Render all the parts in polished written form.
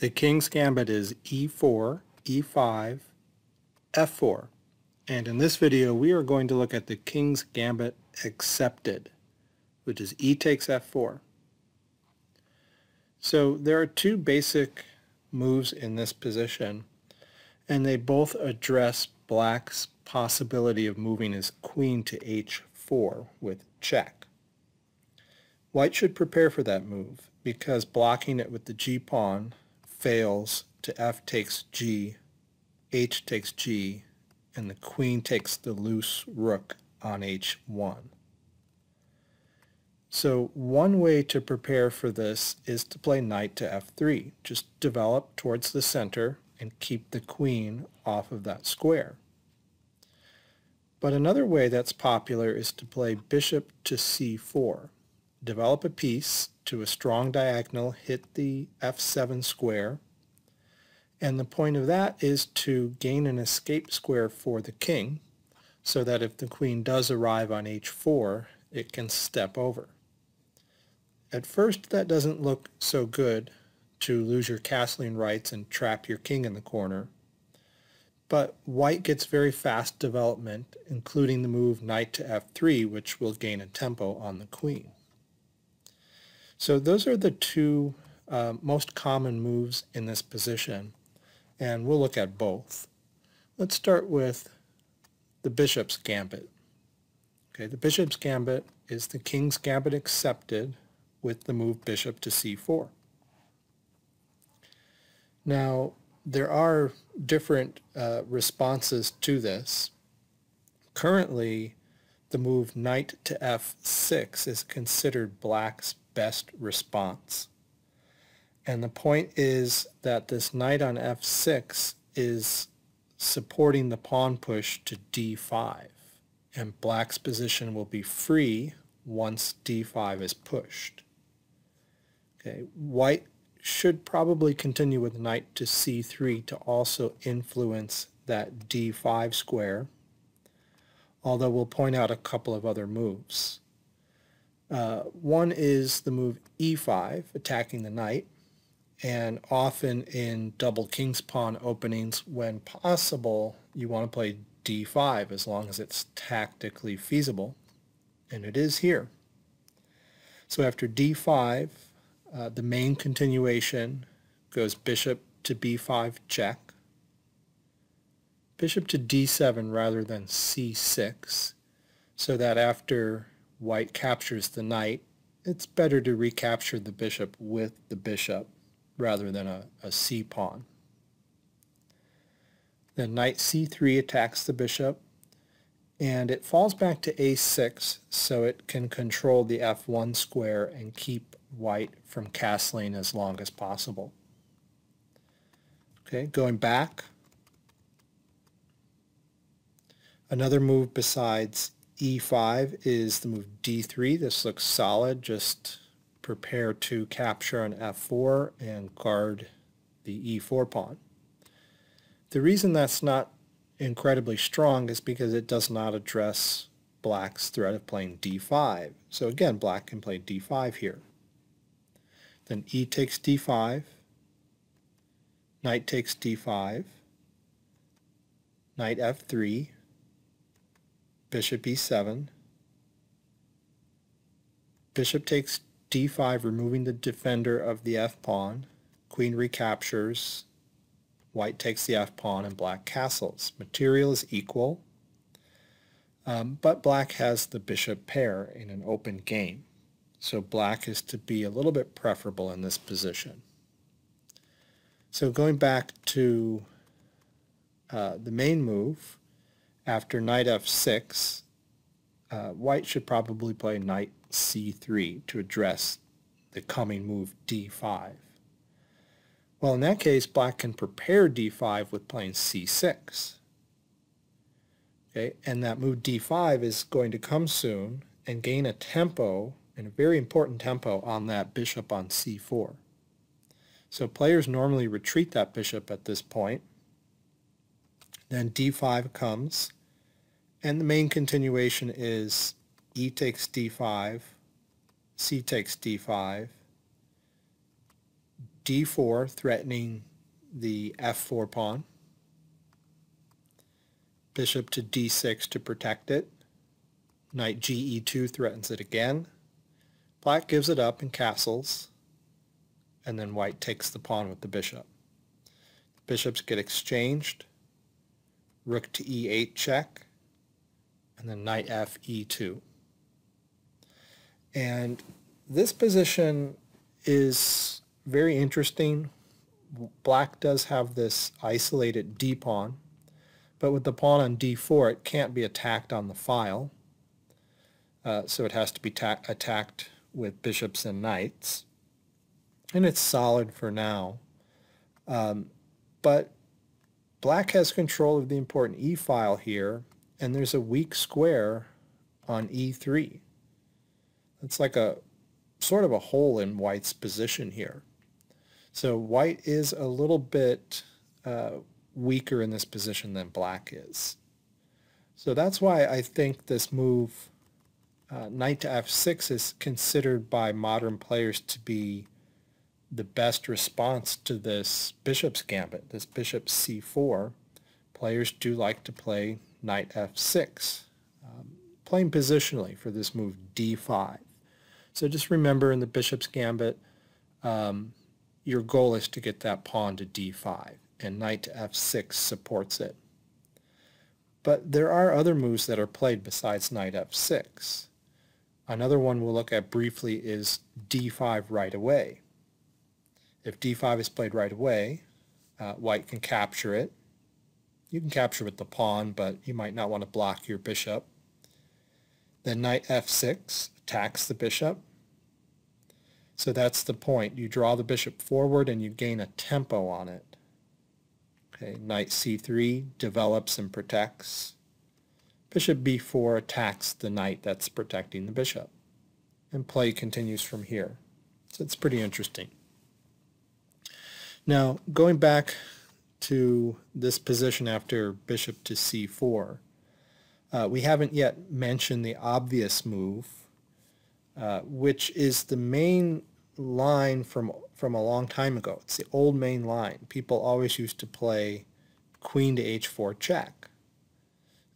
The King's Gambit is e4, e5, f4. And in this video, we are going to look at the King's Gambit accepted, which is e takes f4. So there are two basic moves in this position, and they both address Black's possibility of moving his queen to h4 with check. White should prepare for that move because blocking it with the g-pawn fails to f takes g, h takes g, and the queen takes the loose rook on h1. So one way to prepare for this is to play knight to f3. Just develop towards the center and keep the queen off of that square. But another way that's popular is to play bishop to c4. Develop a piece to a strong diagonal, hit the f7 square, and the point of that is to gain an escape square for the king so that if the queen does arrive on h4, it can step over. At first that doesn't look so good to lose your castling rights and trap your king in the corner, but white gets very fast development, including the move knight to f3, which will gain a tempo on the queen. So those are the two most common moves in this position, and we'll look at both. Let's start with the bishop's gambit. Okay, the bishop's gambit is the King's Gambit accepted with the move bishop to c4. Now, there are different responses to this. Currently, the move knight to f6 is considered Black's best response. And the point is that this knight on f6 is supporting the pawn push to d5, and Black's position will be free once d5 is pushed. Okay, white should probably continue with knight to c3 to also influence that d5 square, although we'll point out a couple of other moves. One is the move e5, attacking the knight, and often in double king's pawn openings, when possible, you want to play d5 as long as it's tactically feasible, and it is here. So after d5, the main continuation goes bishop to b5 check, bishop to d7 rather than c6, so that after white captures the knight, it's better to recapture the bishop with the bishop rather than a c-pawn. Then knight c3 attacks the bishop, and it falls back to a6 so it can control the f1 square and keep white from castling as long as possible. Okay, going back, another move besides e5 is the move d3. This looks solid. Just prepare to capture on f4 and guard the e4 pawn. The reason that's not incredibly strong is because it does not address Black's threat of playing d5. So again, Black can play d5 here. Then e takes d5, knight takes d5, knight f3, bishop e7, bishop takes d5, removing the defender of the f-pawn, queen recaptures, white takes the f-pawn, and Black castles. Material is equal, but Black has the bishop pair in an open game, so Black is to be a little bit preferable in this position. So going back to the main move, after knight f6, white should probably play knight c3 to address the coming move d5. Well, in that case, Black can prepare d5 with playing c6. Okay, and that move d5 is going to come soon and gain a tempo, and a very important tempo, on that bishop on c4. So players normally retreat that bishop at this point. Then d5 comes, and the main continuation is e takes d5, c takes d5, d4, threatening the f4 pawn. Bishop to d6 to protect it. Knight ge2 threatens it again. Black gives it up and castles, and then white takes the pawn with the bishop. Bishops get exchanged. Rook to e8 check, and then knight f e2. And this position is very interesting. Black does have this isolated d pawn, but with the pawn on d4, it can't be attacked on the file. So it has to be attacked with bishops and knights. And it's solid for now. But black has control of the important e file here, and there's a weak square on e3. It's like a sort of a hole in white's position here. So white is a little bit weaker in this position than black is. So that's why I think this move, knight to f6, is considered by modern players to be the best response to this bishop's gambit, this bishop c4. Players do like to play knight f6, playing positionally for this move d5. So just remember, in the bishop's gambit, your goal is to get that pawn to d5, and knight to f6 supports it. But there are other moves that are played besides knight f6. Another one we'll look at briefly is d5 right away. If d5 is played right away, white can capture it. You can capture with the pawn, but you might not want to block your bishop. Then knight f6 attacks the bishop. So that's the point. You draw the bishop forward and you gain a tempo on it. Okay, knight c3 develops and protects. Bishop b4 attacks the knight that's protecting the bishop. And play continues from here. So it's pretty interesting. Now, going back to this position after bishop to c4, we haven't yet mentioned the obvious move, which is the main line from a long time ago. It's the old main line. People always used to play queen to h4 check.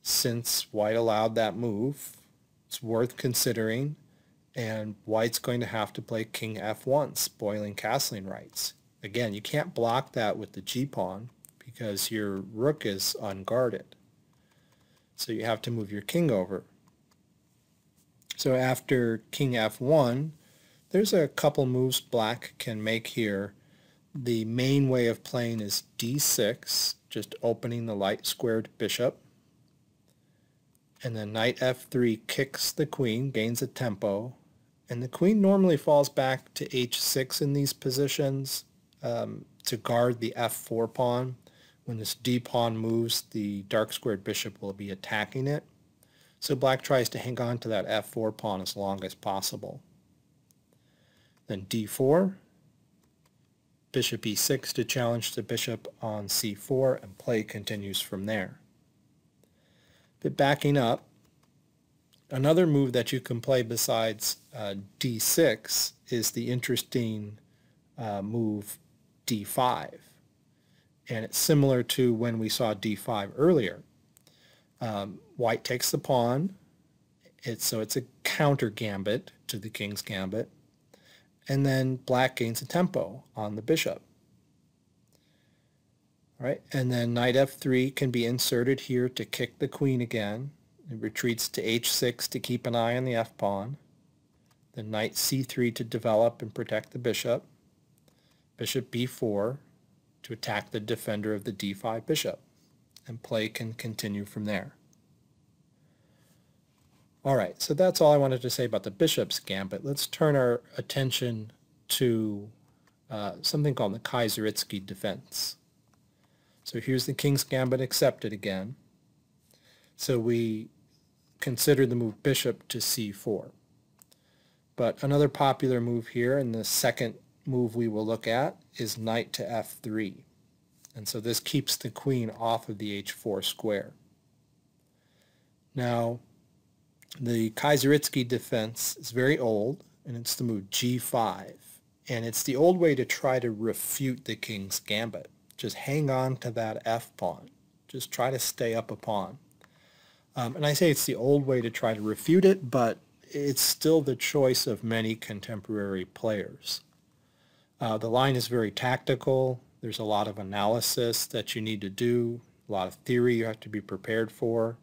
Since white allowed that move, it's worth considering, and white's going to have to play king f1, spoiling castling rights. Again, you can't block that with the g-pawn because your rook is unguarded. So you have to move your king over. So after king f1, there's a couple moves black can make here. The main way of playing is d6, just opening the light squared bishop. And then knight f3 kicks the queen, gains a tempo. And the queen normally falls back to h6 in these positions to guard the f4 pawn. When this d pawn moves, the dark squared bishop will be attacking it. So black tries to hang on to that f4 pawn as long as possible. Then d4, bishop e6 to challenge the bishop on c4, and play continues from there. But backing up, another move that you can play besides d6 is the interesting move d5. And it's similar to when we saw d5 earlier. White takes the pawn, so it's a counter gambit to the king's gambit, and then black gains a tempo on the bishop. All right, and then knight f3 can be inserted here to kick the queen again. It retreats to h6 to keep an eye on the f-pawn. Then knight c3 to develop and protect the bishop. Bishop b4 to attack the defender of the d5 bishop. And play can continue from there. All right, so that's all I wanted to say about the bishop's gambit. Let's turn our attention to something called the Kiezeritsky Defense. So here's the king's gambit accepted again. So we consider the move bishop to c4. But another popular move here, and the second move we will look at, is knight to f3. And so this keeps the queen off of the h4 square. Now, the Kiezeritsky defense is very old, and it's the move g5. And it's the old way to try to refute the king's gambit. Just hang on to that f-pawn. Just try to stay up a pawn. And I say it's the old way to try to refute it, but it's still the choice of many contemporary players. The line is very tactical. There's a lot of analysis that you need to do, a lot of theory you have to be prepared for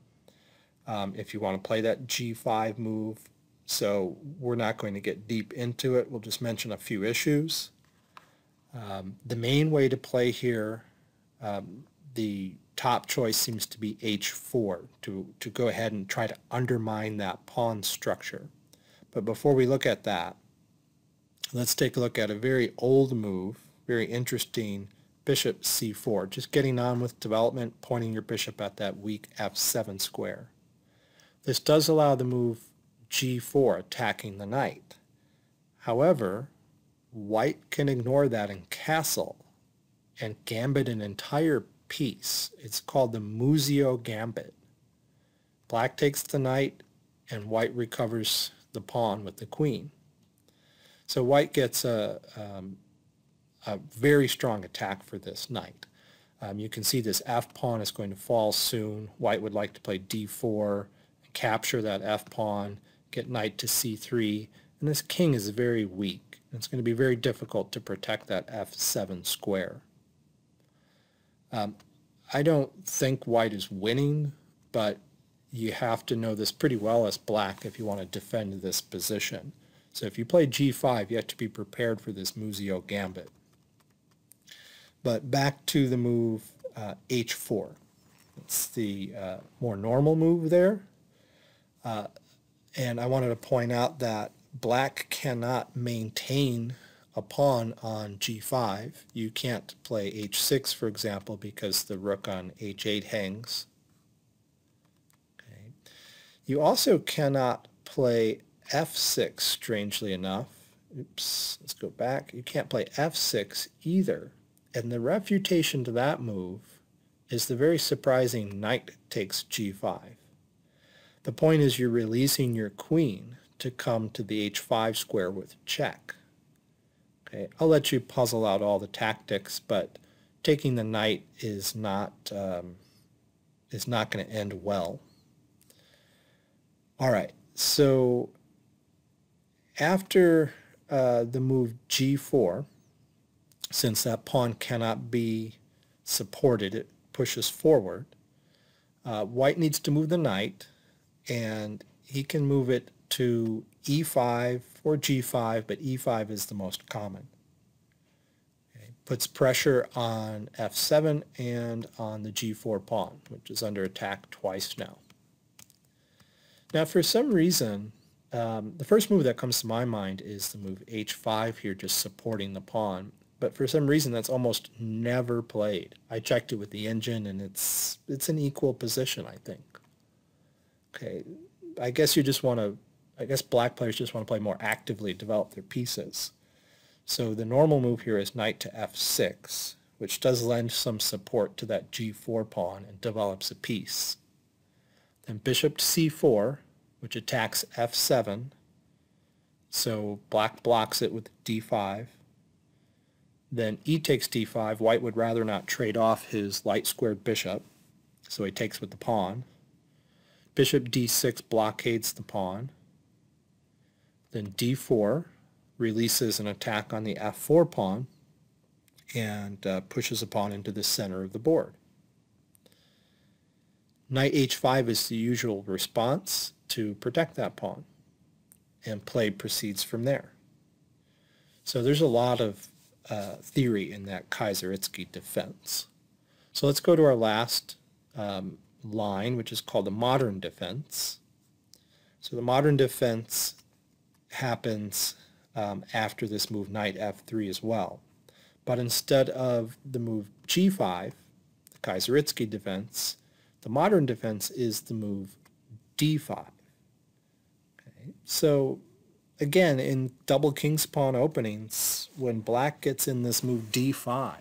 if you want to play that g5 move. So we're not going to get deep into it. We'll just mention a few issues. The main way to play here, the top choice seems to be h4, to go ahead and try to undermine that pawn structure. But before we look at that, let's take a look at a very old move, very interesting, bishop c4, just getting on with development, pointing your bishop at that weak f7 square. This does allow the move g4, attacking the knight. However, white can ignore that and castle and gambit an entire piece. It's called the Muzio Gambit. Black takes the knight and white recovers the pawn with the queen. So white gets a very strong attack for this knight. You can see this f-pawn is going to fall soon. White would like to play d4, capture that f-pawn, get knight to c3, and this king is very weak. It's going to be very difficult to protect that f7 square. I don't think white is winning, but you have to know this pretty well as black if you want to defend this position. So if you play g5, you have to be prepared for this Muzio Gambit. But back to the move h4. It's the more normal move there. And I wanted to point out that black cannot maintain a pawn on g5. You can't play h6, for example, because the rook on h8 hangs. Okay. You also cannot play f6, strangely enough. Oops, let's go back. You can't play f6 either. And the refutation to that move is the very surprising knight takes g5. The point is you're releasing your queen to come to the h5 square with check. Okay, I'll let you puzzle out all the tactics, but taking the knight is not going to end well. All right, so after the move g4, since that pawn cannot be supported, it pushes forward. White needs to move the knight, and he can move it to e5 or g5, but e5 is the most common. Okay. Puts pressure on f7 and on the g4 pawn, which is under attack twice now. Now, for some reason, the first move that comes to my mind is the move h5 here, just supporting the pawn. But for some reason, that's almost never played. I checked it with the engine, and it's an equal position, I think. Okay, I guess black players just want to play more actively, develop their pieces. So the normal move here is knight to f6, which does lend some support to that g4 pawn and develops a piece. Then bishop to c4, which attacks f7. So black blocks it with d5. Then e takes d5. White would rather not trade off his light squared bishop, so he takes with the pawn. Bishop d6 blockades the pawn. Then d4 releases an attack on the f4 pawn and pushes a pawn into the center of the board. Knight h5 is the usual response to protect that pawn, and play proceeds from there. So there's a lot of theory in that Kiezeritsky defense. So let's go to our last line, which is called the modern defense. So the modern defense happens after this move knight f3 as well. But instead of the move g5, the Kiezeritsky defense, the modern defense is the move d5. Okay. So again, in double king's pawn openings, when black gets in this move d5,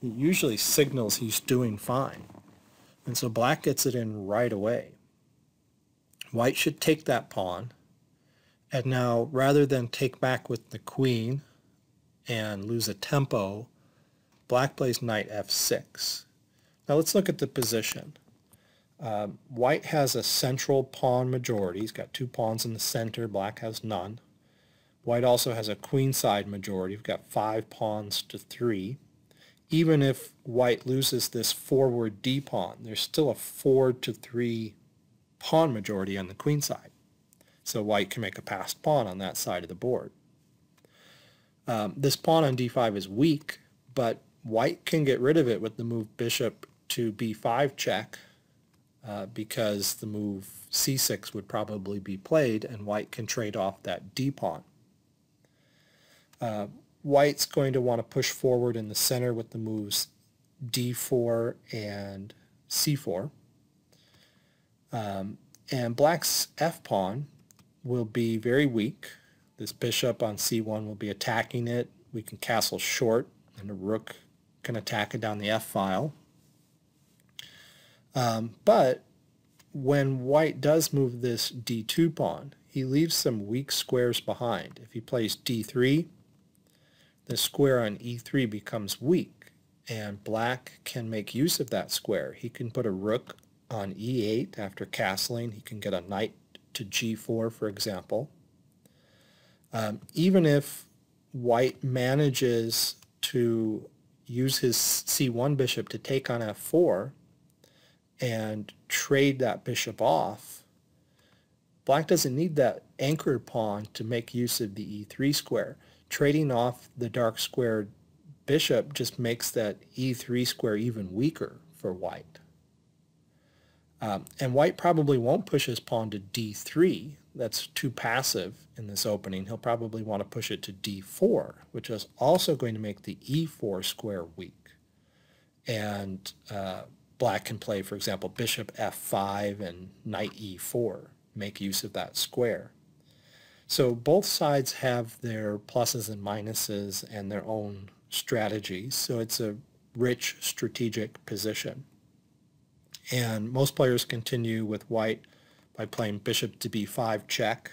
it usually signals he's doing fine. And so black gets it in right away. White should take that pawn, and now rather than take back with the queen and lose a tempo, black plays knight f6. Now let's look at the position. White has a central pawn majority. He's got 2 pawns in the center. Black has none. White also has a queenside majority. We've got 5 pawns to 3. Even if white loses this forward d pawn, there's still a 4 to 3 pawn majority on the queen side. So white can make a passed pawn on that side of the board. This pawn on d5 is weak, but white can get rid of it with the move bishop to b5 check, because the move c6 would probably be played, and white can trade off that d pawn. White's going to want to push forward in the center with the moves d4 and c4. And black's f-pawn will be very weak. This bishop on c1 will be attacking it. We can castle short, and the rook can attack it down the f-file. But when white does move this d2 pawn, he leaves some weak squares behind. If he plays d3, the square on e3 becomes weak, and black can make use of that square. He can put a rook on e8 after castling. He can get a knight to g4, for example. Even if white manages to use his c1 bishop to take on f4 and trade that bishop off, black doesn't need that anchored pawn to make use of the e3 square. Trading off the dark squared bishop just makes that e3 square even weaker for white. And white probably won't push his pawn to d3. That's too passive in this opening. He'll probably want to push it to d4, which is also going to make the e4 square weak. And black can play, for example, bishop f5 and knight e4, make use of that square. So both sides have their pluses and minuses and their own strategies. So it's a rich strategic position. And most players continue with white by playing bishop to b5 check.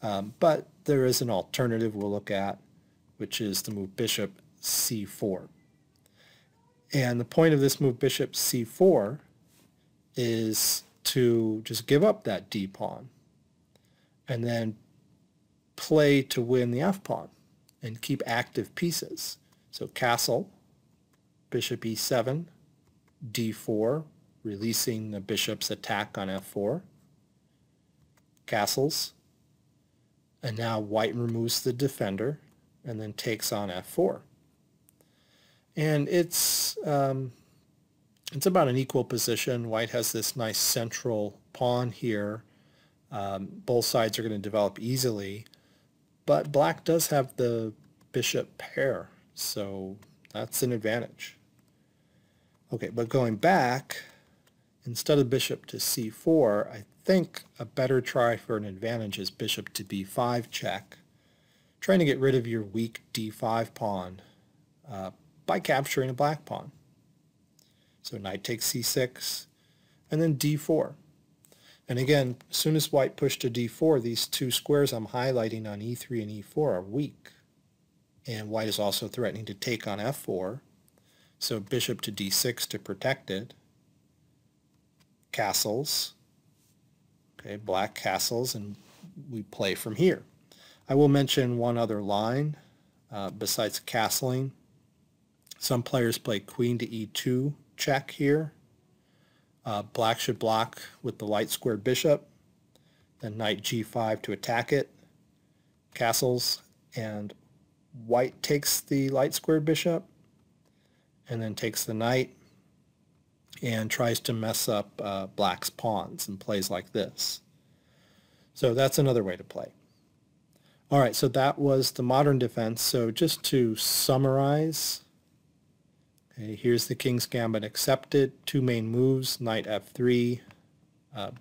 But there is an alternative we'll look at, which is the move bishop c4. And the point of this move bishop c4 is to just give up that d pawn and then play to win the f-pawn and keep active pieces. So castle, bishop e7, d4, releasing the bishop's attack on f4, castles, and now white removes the defender and then takes on f4. And it's about an equal position. White has this nice central pawn here. Both sides are going to develop easily, but black does have the bishop pair, so that's an advantage. Okay, but going back, instead of bishop to c4, I think a better try for an advantage is bishop to b5 check, trying to get rid of your weak d5 pawn by capturing a black pawn. So knight takes c6, and then d4. And again, as soon as white pushed to d4, these two squares I'm highlighting on e3 and e4 are weak. And white is also threatening to take on f4. So bishop to d6 to protect it. Castles. Okay, black castles, and we play from here. I will mention one other line besides castling. Some players play queen to e2 check here. Black should block with the light squared bishop, then knight g5 to attack it, castles, and white takes the light squared bishop, and then takes the knight, and tries to mess up black's pawns and plays like this. So that's another way to play. All right, so that was the modern defense. So just to summarize, okay, here's the King's Gambit accepted. Two main moves, knight f3,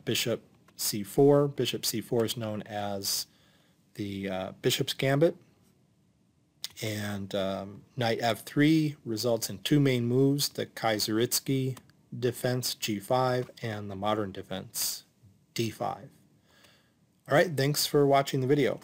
bishop c4. Bishop c4 is known as the Bishop's Gambit. And knight f3 results in two main moves, the Kiezeritsky Defense g5 and the modern defense d5. All right, thanks for watching the video.